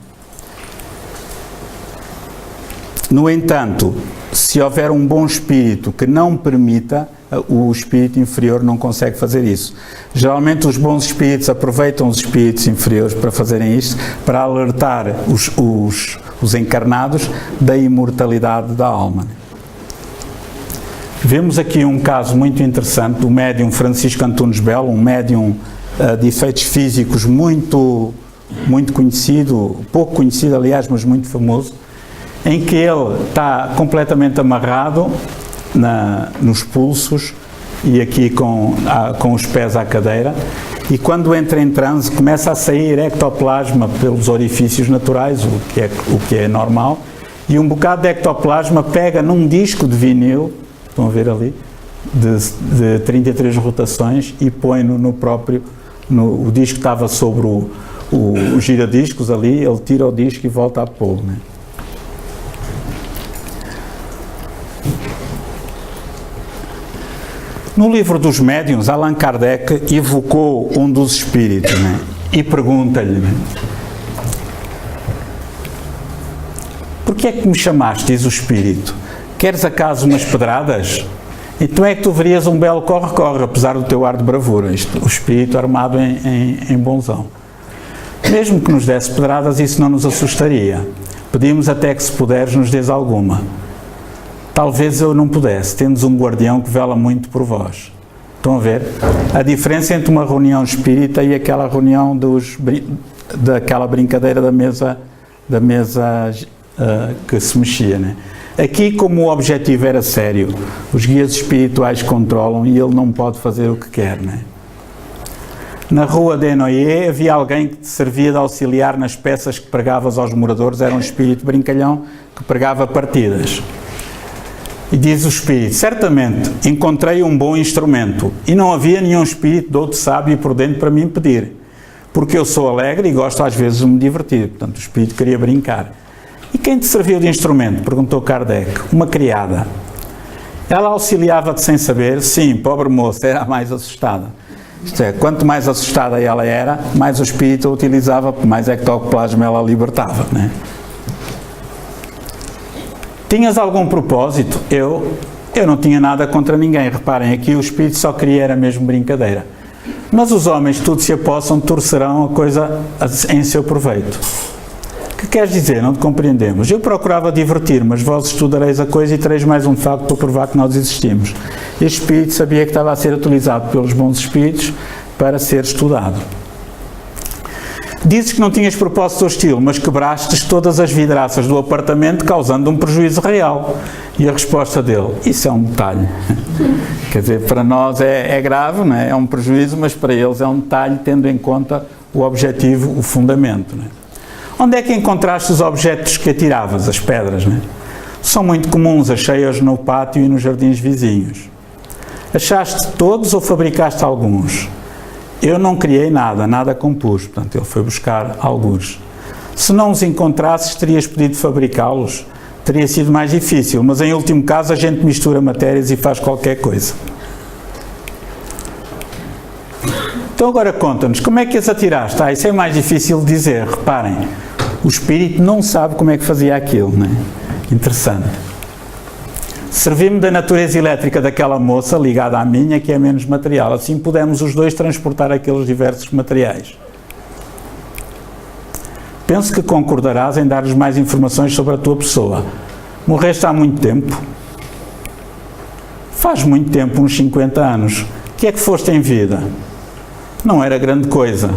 No entanto, se houver um bom espírito que não permita, o espírito inferior não consegue fazer isso. Geralmente os bons espíritos aproveitam os espíritos inferiores para fazerem isto, para alertar os encarnados da imortalidade da alma. Vemos aqui um caso muito interessante do médium Francisco Antunes Belo, um médium de efeitos físicos muito conhecido, pouco conhecido aliás, mas muito famoso, em que ele está completamente amarrado nos pulsos e aqui com os pés à cadeira, e quando entra em transe começa a sair ectoplasma pelos orifícios naturais, o que é normal, e um bocado de ectoplasma pega num disco de vinil, estão a ver ali, de 33 rotações, e põe-no no próprio, o disco estava sobre o giradiscos ali, ele tira o disco e volta a pôr, né? No livro dos médiuns, Allan Kardec evocou um dos espíritos, né? E pergunta-lhe: porquê é que me chamaste, diz o espírito? Queres acaso umas pedradas? Então é que tu verias um belo corre-corre, apesar do teu ar de bravura. O espírito armado em bonzão. Mesmo que nos desse pedradas, isso não nos assustaria. Pedimos até que, se puderes, nos dês alguma. Talvez eu não pudesse, tendes um guardião que vela muito por vós. Estão a ver? A diferença entre uma reunião espírita e aquela reunião daquela brincadeira da mesa que se mexia, né? Aqui, como o objetivo era sério, os guias espirituais controlam e ele não pode fazer o que quer, né? Na rua de Noyer havia alguém que te servia de auxiliar nas peças que pregavas aos moradores, era um espírito brincalhão que pregava partidas. E diz o espírito: certamente encontrei um bom instrumento e não havia nenhum espírito de outro sábio e prudente para me impedir, porque eu sou alegre e gosto às vezes de me divertir. Portanto, o espírito queria brincar. E quem te serviu de instrumento? Perguntou Kardec. Uma criada. Ela auxiliava-te sem saber? Sim, pobre moça, era a mais assustada. Isto é, quanto mais assustada ela era, mais o espírito a utilizava, mais ectoplasma ela libertava, né? Tinhas algum propósito? Eu não tinha nada contra ninguém. Reparem, aqui o espírito só queria era mesmo brincadeira. Mas os homens, tudo se apossam, torcerão a coisa em seu proveito. Que queres dizer? Não te compreendemos. Eu procurava divertir, mas vós estudareis a coisa e tereis mais um facto para provar que nós existimos. Este espírito sabia que estava a ser utilizado pelos bons espíritos para ser estudado. Dizes que não tinhas propósito hostil, mas quebrastes todas as vidraças do apartamento, causando um prejuízo real. E a resposta dele: isso é um detalhe. Quer dizer, para nós é grave, não é? É um prejuízo, mas para eles é um detalhe, tendo em conta o objetivo, o fundamento, não é? Onde é que encontraste os objetos que atiravas, as pedras, não é? São muito comuns, achei-os no pátio e nos jardins vizinhos. Achaste todos ou fabricaste alguns? Eu não criei nada, nada compus. Portanto, ele foi buscar algures. Se não os encontrasses, terias podido fabricá-los. Teria sido mais difícil, mas em último caso a gente mistura matérias e faz qualquer coisa. Então agora conta-nos, como é que as atiraste? Isso é mais difícil de dizer, reparem. O espírito não sabe como é que fazia aquilo, não é? Interessante. Servi-me da natureza elétrica daquela moça, ligada à minha, que é menos material. Assim pudemos os dois transportar aqueles diversos materiais. Penso que concordarás em dar-lhes mais informações sobre a tua pessoa. Morreste há muito tempo? Faz muito tempo, uns 50 anos. O que é que foste em vida? Não era grande coisa.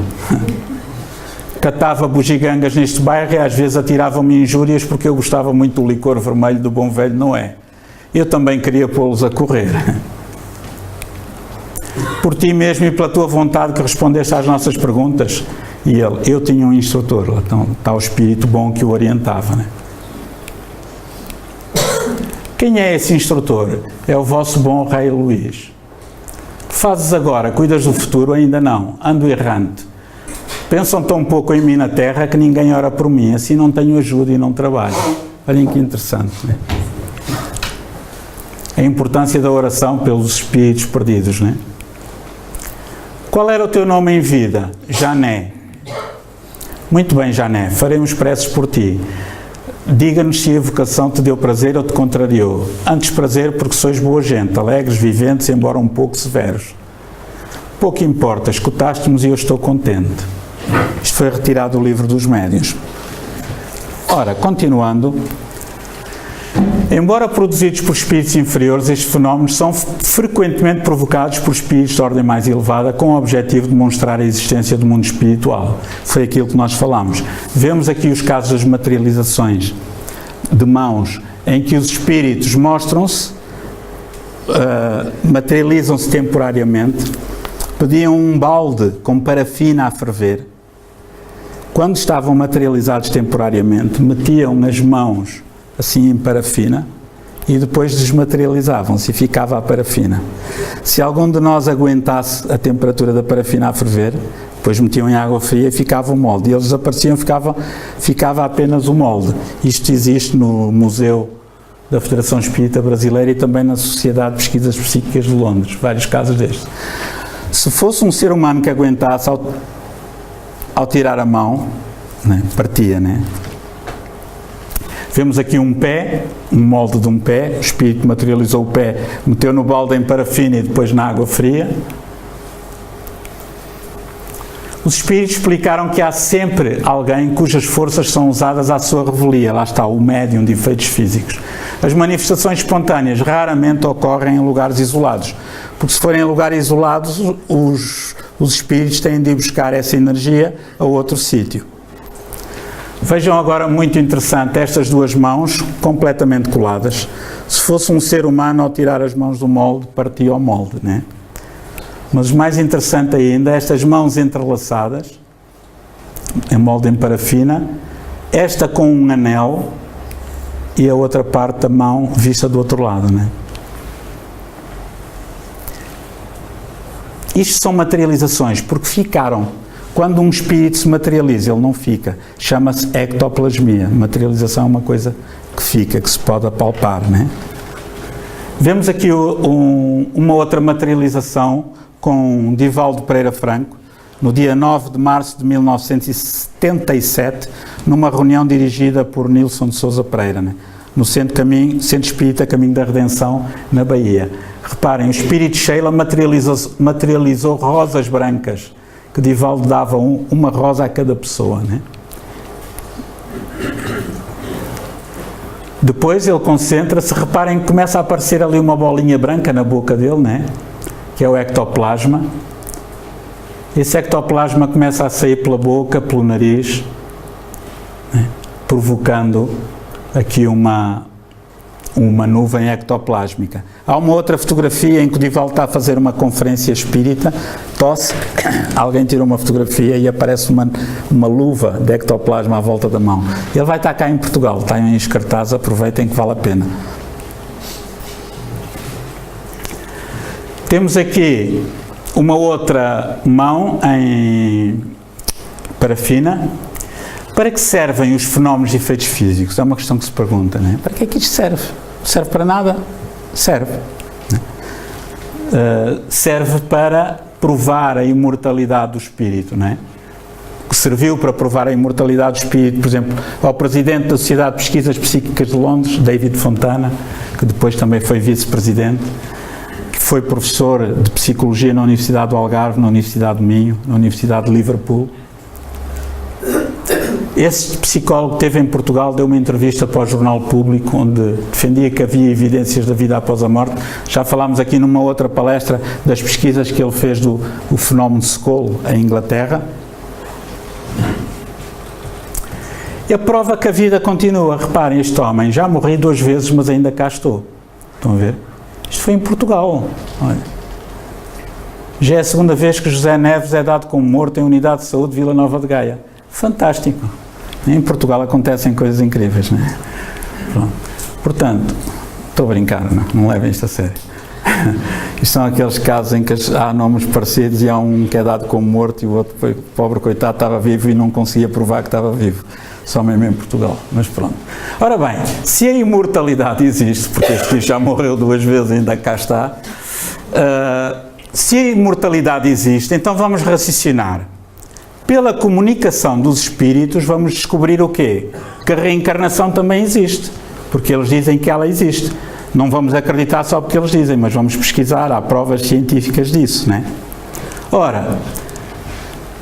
Catava bugigangas neste bairro e às vezes atiravam-me injúrias porque eu gostava muito do licor vermelho do bom velho Noé. Eu também queria pô-los a correr. Por ti mesmo e pela tua vontade que respondeste às nossas perguntas. E eu tinha um instrutor, então está o espírito bom que o orientava, né? Quem é esse instrutor? É o vosso bom rei Luís. Fazes agora, cuidas do futuro? Ainda não, ando errante. Pensam tão pouco em mim na terra que ninguém ora por mim, assim não tenho ajuda e não trabalho. Olhem que interessante, né? A importância da oração pelos espíritos perdidos, né? Qual era o teu nome em vida? Jané. Muito bem, Jané, faremos preces por ti. Diga-nos se a evocação te deu prazer ou te contrariou. Antes prazer porque sois boa gente, alegres, viventes, embora um pouco severos. Pouco importa, escutaste-nos e eu estou contente. Isto foi retirado do livro dos médiuns. Ora, continuando, embora produzidos por espíritos inferiores, estes fenómenos são frequentemente provocados por espíritos de ordem mais elevada com o objetivo de demonstrar a existência do mundo espiritual. Foi aquilo que nós falámos. Vemos aqui os casos das materializações de mãos, em que os espíritos mostram-se, materializam-se temporariamente, pediam um balde com parafina a ferver. Quando estavam materializados temporariamente, metiam nas mãos assim em parafina, e depois desmaterializavam-se e ficava a parafina. Se algum de nós aguentasse a temperatura da parafina a ferver, depois metiam em água fria e ficava o molde. E eles desapareciam, ficava apenas o molde. Isto existe no Museu da Federação Espírita Brasileira e também na Sociedade de Pesquisas Psíquicas de Londres, vários casos destes. Se fosse um ser humano que aguentasse, ao tirar a mão, né, partia, né? Vemos aqui um pé, um molde de um pé, o espírito materializou o pé, meteu no balde em parafina e depois na água fria. Os espíritos explicaram que há sempre alguém cujas forças são usadas à sua revelia, lá está, o médium de efeitos físicos. As manifestações espontâneas raramente ocorrem em lugares isolados, porque se forem em lugares isolados, os espíritos têm de ir buscar essa energia a outro sítio. Vejam agora, muito interessante, estas duas mãos completamente coladas. Se fosse um ser humano, ao tirar as mãos do molde, partia o molde, né? Mas o mais interessante ainda, estas mãos entrelaçadas, em molde em parafina, esta com um anel e a outra parte da mão vista do outro lado, né? Isto são materializações, porque ficaram. Quando um espírito se materializa, ele não fica. Chama-se ectoplasmia. Materialização é uma coisa que fica, que se pode apalpar, né? Vemos aqui uma outra materialização com Divaldo Pereira Franco, no dia 9 de março de 1977, numa reunião dirigida por Nilson de Sousa Pereira, né? No Centro Espírita Caminho da Redenção, na Bahia. Reparem, o espírito Sheila materializou rosas brancas, que Divaldo dava uma rosa a cada pessoa, né? Depois ele concentra-se, reparem que começa a aparecer ali uma bolinha branca na boca dele, né? Que é o ectoplasma. Esse ectoplasma começa a sair pela boca, pelo nariz, né? Provocando aqui uma nuvem ectoplásmica. Há uma outra fotografia em que o Divaldo está a fazer uma conferência espírita, tosse, alguém tira uma fotografia e aparece uma luva de ectoplasma à volta da mão. Ele vai estar cá em Portugal, está em cartaz, aproveitem que vale a pena. Temos aqui uma outra mão em parafina. Para que servem os fenómenos de efeitos físicos? É uma questão que se pergunta, não é? Para que é que isto serve? Serve para nada? Serve. Serve para provar a imortalidade do espírito, não é? Serviu para provar a imortalidade do espírito, por exemplo, ao presidente da Sociedade de Pesquisas Psíquicas de Londres, David Fontana, que depois também foi vice-presidente, que foi professor de Psicologia na Universidade do Algarve, na Universidade de Minho, na Universidade de Liverpool. Esse psicólogo que esteve em Portugal deu uma entrevista para o Jornal Público, onde defendia que havia evidências da vida após a morte. Já falámos aqui numa outra palestra das pesquisas que ele fez do fenómeno Skoll, em Inglaterra. E a prova que a vida continua. Reparem, este homem, já morri 2 vezes, mas ainda cá estou. Estão a ver? Isto foi em Portugal. Olha. Já é a 2ª vez que José Neves é dado como morto em unidade de saúde de Vila Nova de Gaia. Fantástico. Em Portugal acontecem coisas incríveis, não é? Pronto. Portanto, estou a brincar, não levem isto a sério. Isto são aqueles casos em que há nomes parecidos e há um que é dado como morto e o outro, o pobre coitado, estava vivo e não conseguia provar que estava vivo. Só mesmo em Portugal, mas pronto. Ora bem, se a imortalidade existe, porque este já morreu 2 vezes e ainda cá está, se a imortalidade existe, então vamos raciocinar. Pela comunicação dos espíritos vamos descobrir o quê? Que a reencarnação também existe, porque eles dizem que ela existe. Não vamos acreditar só porque eles dizem, mas vamos pesquisar, há provas científicas disso, não é? Ora,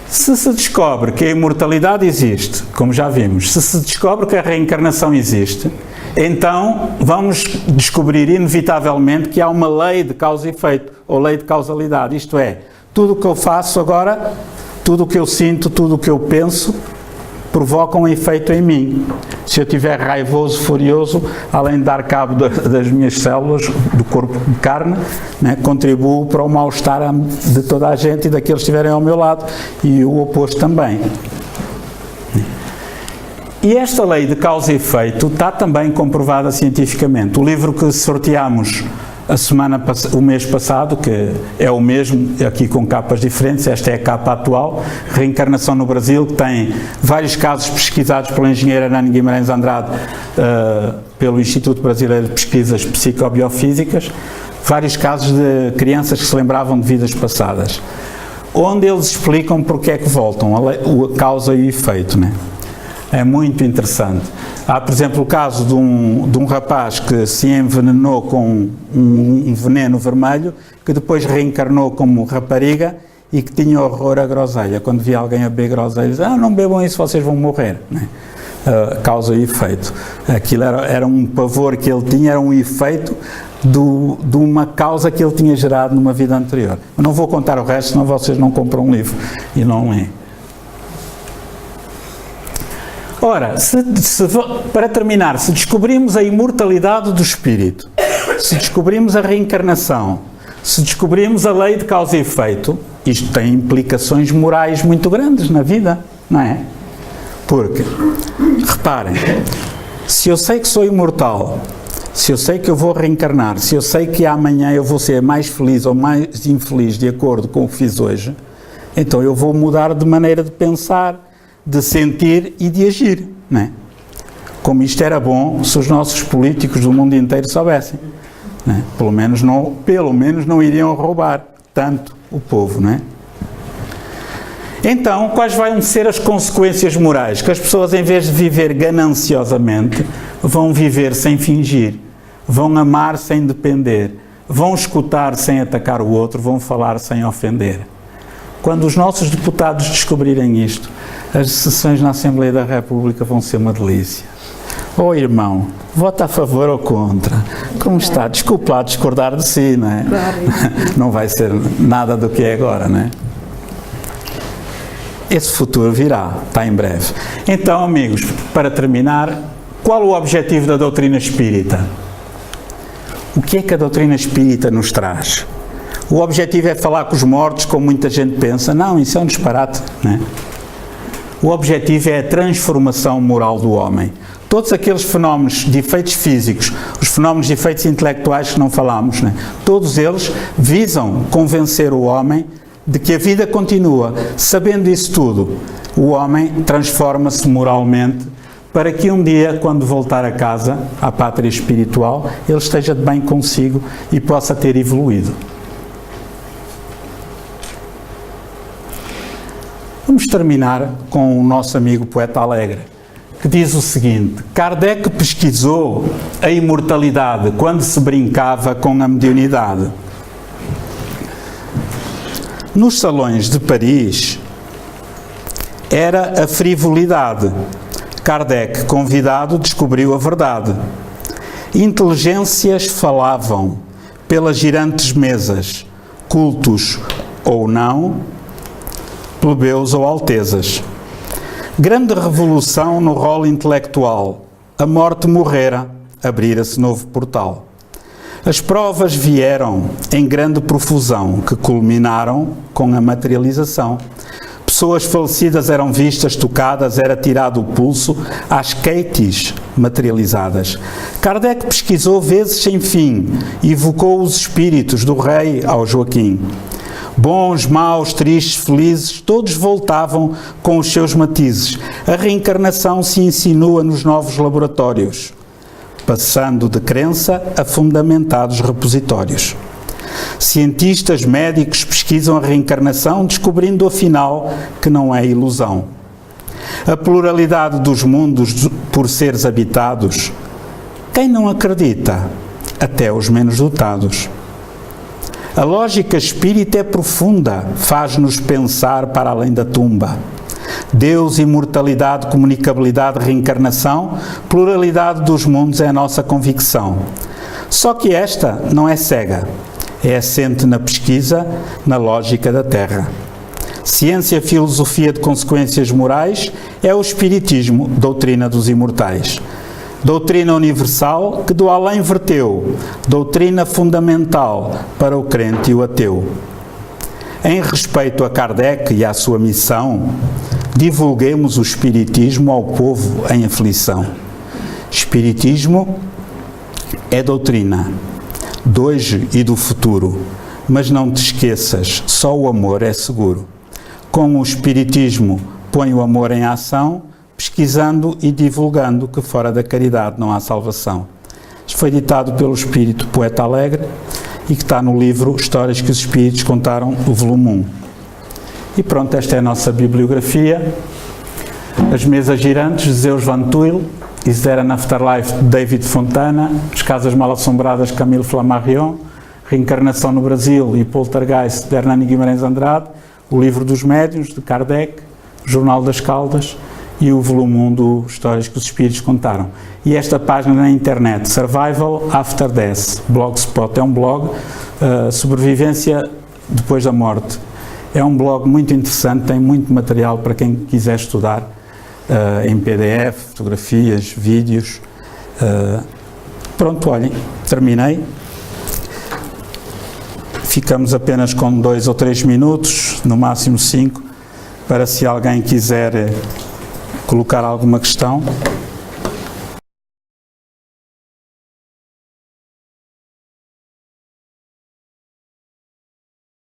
se se descobre que a imortalidade existe, como já vimos, se se descobre que a reencarnação existe, então vamos descobrir inevitavelmente que há uma lei de causa e efeito, ou lei de causalidade, isto é, tudo o que eu faço agora, tudo o que eu sinto, tudo o que eu penso, provoca um efeito em mim. Se eu estiver raivoso, furioso, além de dar cabo das minhas células, do corpo de carne, né, contribuo para o mal-estar de toda a gente e daqueles que estiverem ao meu lado, e o oposto também. E esta lei de causa e efeito está também comprovada cientificamente. O livro que sorteámos o mês passado, que é o mesmo, aqui com capas diferentes, esta é a capa atual, Reencarnação no Brasil, que tem vários casos pesquisados pela engenheira Nani Guimarães Andrade, pelo Instituto Brasileiro de Pesquisas Psicobiofísicas, vários casos de crianças que se lembravam de vidas passadas, onde eles explicam porque é que voltam, a causa e o efeito, né? É muito interessante. Há, por exemplo, o caso de um rapaz que se envenenou com um veneno vermelho, que depois reencarnou como rapariga e que tinha horror à groselha. Quando via alguém a beber groselha, dizia, não bebam isso, vocês vão morrer. Né? Causa e efeito. Aquilo era um pavor que ele tinha, era um efeito de uma causa que ele tinha gerado numa vida anterior. Eu não vou contar o resto, senão vocês não compram um livro e não leem. Ora, para terminar, se descobrimos a imortalidade do espírito, se descobrimos a reencarnação, se descobrimos a lei de causa e efeito, isto tem implicações morais muito grandes na vida, não é? Porque, reparem, se eu sei que sou imortal, se eu sei que eu vou reencarnar, se eu sei que amanhã eu vou ser mais feliz ou mais infeliz de acordo com o que fiz hoje, então eu vou mudar de maneira de pensar, de sentir e de agir, não é? Como isto era bom se os nossos políticos do mundo inteiro soubessem, não é? Pelo menos não iriam roubar tanto o povo, não é? Então, quais vão ser as consequências morais? Que as pessoas, em vez de viver gananciosamente, vão viver sem fingir, vão amar sem depender, vão escutar sem atacar o outro, vão falar sem ofender. Quando os nossos deputados descobrirem isto, as sessões na Assembleia da República vão ser uma delícia. Oh irmão, vota a favor ou contra? Como está? Desculpe lá discordar de si, não é? Claro. Não vai ser nada do que é agora, não é? Esse futuro virá, está em breve. Então, amigos, para terminar, qual o objetivo da doutrina espírita? O que é que a doutrina espírita nos traz? O objetivo é falar com os mortos, como muita gente pensa. Não, isso é um disparate, não é? O objetivo é a transformação moral do homem. Todos aqueles fenómenos de efeitos físicos, os fenómenos de efeitos intelectuais que não falámos, né? Todos eles visam convencer o homem de que a vida continua. Sabendo isso tudo, o homem transforma-se moralmente para que um dia, quando voltar a casa, à pátria espiritual, ele esteja de bem consigo e possa ter evoluído. Vamos terminar com o nosso amigo poeta alegre, que diz o seguinte: Kardec pesquisou a imortalidade quando se brincava com a mediunidade. Nos salões de Paris era a frivolidade. Kardec, convidado, descobriu a verdade. Inteligências falavam pelas girantes mesas, cultos ou não, plebeus ou altezas. Grande revolução no rol intelectual. A morte morrera, abrira-se novo portal. As provas vieram em grande profusão, que culminaram com a materialização. Pessoas falecidas eram vistas, tocadas, era tirado o pulso às queites materializadas. Kardec pesquisou vezes sem fim, evocou os espíritos do rei ao Joaquim. Bons, maus, tristes, felizes, todos voltavam com os seus matizes. A reencarnação se insinua nos novos laboratórios, passando de crença a fundamentados repositórios. Cientistas, médicos pesquisam a reencarnação, descobrindo afinal que não é ilusão. A pluralidade dos mundos por seres habitados, quem não acredita? Até os menos dotados. A lógica espírita é profunda, faz-nos pensar para além da tumba. Deus, imortalidade, comunicabilidade, reencarnação, pluralidade dos mundos é a nossa convicção. Só que esta não é cega, é assente na pesquisa, na lógica da Terra. Ciência, filosofia de consequências morais é o Espiritismo, doutrina dos imortais. Doutrina universal que do além verteu, doutrina fundamental para o crente e o ateu. Em respeito a Kardec e à sua missão, divulguemos o Espiritismo ao povo em aflição. Espiritismo é doutrina, de hoje e do futuro, mas não te esqueças, só o amor é seguro. Com o Espiritismo põe o amor em ação, pesquisando e divulgando que fora da caridade não há salvação. Isto foi ditado pelo Espírito Poeta Alegre e que está no livro Histórias que os Espíritos Contaram, o volume 1. E pronto, esta é a nossa bibliografia. As Mesas Girantes, Zeus Van Tuyl, Is There an Afterlife, de David Fontana, As Casas Mal Assombradas, Camille Flammarion, Reencarnação no Brasil e Poltergeist, de Hernani Guimarães Andrade, O Livro dos Médiuns, de Kardec, Jornal das Caldas e o volume 1 do Histórias que os Espíritos Contaram. E esta página na internet, Survival After Death, Blogspot, é um blog, sobrevivência depois da morte. É um blog muito interessante, tem muito material para quem quiser estudar, em PDF, fotografias, vídeos. Pronto, olhem, terminei. Ficamos apenas com 2 ou 3 minutos, no máximo 5, para se alguém quiser colocar alguma questão.